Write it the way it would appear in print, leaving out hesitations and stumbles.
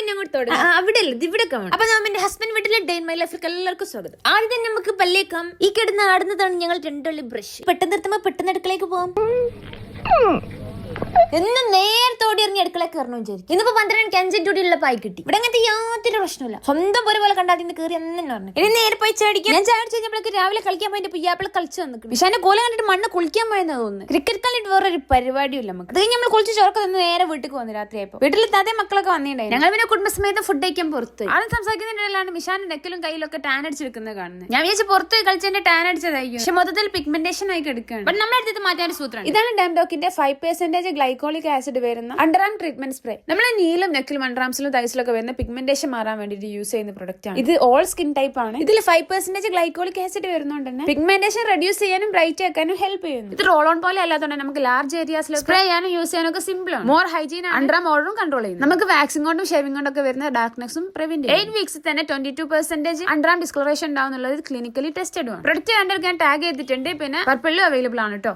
പിന്നെ അങ്ങോട്ട് തുടങ്ങി അവിടെ അല്ല ഇവിടെ കാണും. അപ്പൊ എന്റെ ഹസ്ബൻഡ് വീട്ടിലെ ഡേ ഇൻ മൈ ലൈഫിൽ എല്ലാവർക്കും സ്വാഗതം. ആദ്യം തന്നെ നമുക്ക് പല്ലേക്കാം. ഈ കിടന്ന് ആടുന്നതാണ് ഞങ്ങൾ രണ്ടുള്ളി ബ്രഷ്. പെട്ടെന്ന് നിർത്തുമ്പോ പെട്ടെന്ന് അടുക്കളേക്ക് പോവാം. എന്നും നേരത്തോടെ ഇറങ്ങി അടുക്കളയൊക്കെ കയറണം വിചാരിക്കും. ഇന്നിപ്പോ 12 5 ഉള്ള പായി കിട്ടി. ഇവിടെ അങ്ങനത്തെ യാതൊരു പ്രശ്നമില്ല. സ്വന്തം പോലെ കണ്ടാതിന് കയറി എന്നെ പറഞ്ഞു. ഇനി നേരെ പോയി ചാടിക്കും. ഞാൻ ചാടിച്ചു കഴിഞ്ഞപ്പോഴേക്ക് രാവിലെ കളിക്കാൻ പോയിട്ട് പുയ്യാപ്പിള കളിച്ചു വന്നിട്ടുണ്ട്. വിഷാന്റെ കോല കണ്ടിട്ട് മണ്ണ് കുളിക്കാൻ പോയെന്ന് തോന്നുന്നു. ക്രിക്കറ്റ് കളിയിട്ട് വേറൊരു പരിപാടിയില്ല നമുക്ക്. അത് കഴിഞ്ഞ് നമ്മൾ കുളിച്ച് ചോറൊക്കെ നിന്ന് നേരെ വീട്ടിൽ വന്നു. രാത്രിയായപ്പോ വീട്ടിൽ താതേ മക്കളൊക്കെ വന്നിട്ടുണ്ടായി. ഞങ്ങൾ പിന്നെ കുടുംബസമേതം ഫുഡ് കഴിക്കാൻ പുറത്ത്. ആദ്യം സംസാരിക്കുന്നതിനിടയിലാണ് വിഷാന്റെ നെക്കിലും കയ്യിലൊക്കെ ടാൻ അടിച്ചെടുക്കുന്നത് കാണുന്നത്. ഞാൻ വിചാരിച്ചു പുറത്ത് പോയി കളിച്ചതിന്റെ ടാൻ അടിച്ചതായിരിക്കും. പക്ഷെ മൊത്തത്തിൽ പിഗ്മെന്റേഷൻ ആയി എടുക്കുകയാണ്. ബട്ട് നമ്മുടെ അടുത്ത് മാറ്റാൻ സൂത്രം. ഇതാണ് ഡാംഡോക്കിന്റെ 5% ഗ്ലൈക്കോളിക് ആസിഡ് വരുന്ന അണ്ടർആം ട്രീറ്റ്മെന്റ് സ്പ്രേ. നമ്മളെ നീലും നെക്കിലും അണ്ടർആംസിലും തൈസിലൊക്കെ വരുന്ന പിഗ്മെന്റേഷൻ മാറാൻ വേണ്ടിയിട്ട് യൂസ് ചെയ്യുന്ന പ്രൊഡക്റ്റ് ആണ്. ഇത് ഓൾ സ്കിൻ ടൈപ്പ് ആണ്. ഇതിൽ 5% ഗ്ലൈക്കോളിക് ആസിഡ് വരുന്നതുകൊണ്ട് തന്നെ പിഗ്മെന്റേഷൻ റെഡ്യൂസ് ചെയ്യാനും ബ്രൈറ്റ് ആക്കാനും ഹെൽപ്പ് ചെയ്യുന്നു. ഇത് റോൾ ഓൺ പോലെ അല്ലാത്തതുകൊണ്ട് നമുക്ക് ലാർജ് ഏരിയാസിൽ സ്പ്രേ ചെയ്യാനും യൂസ് ചെയ്യാനും ഒക്കെ സിമ്പിൾ ആണ്. മോർ ഹൈജീൻ അണ്ടർആം ഓർഡറും കൺട്രോൾ ചെയ്യുന്നു. നമുക്ക് വാക്സിൻ കൊണ്ടും ഷേവിംഗ് കൊണ്ടും ഒക്കെ വരുന്ന ഡാർക്ക്നെസ്സും പ്രിവെന്റ് ചെയ്യും. 8 വീക്സിൽ തന്നെ 22% അണ്ടർആം ഡിസ്കളറേഷൻ ഉണ്ടാവുന്നുള്ളത് ക്ലിനിക്കലി ടെസ്റ്റഡ് ആണ്. പ്രൊഡക്റ്റ് കണ്ടെടുക്കാൻ ടാഗ് ചെയ്തിട്ടുണ്ട്. പിന്നെ പർപ്പിളിലും അവൈലബിൾ ആണ് കേട്ടോ.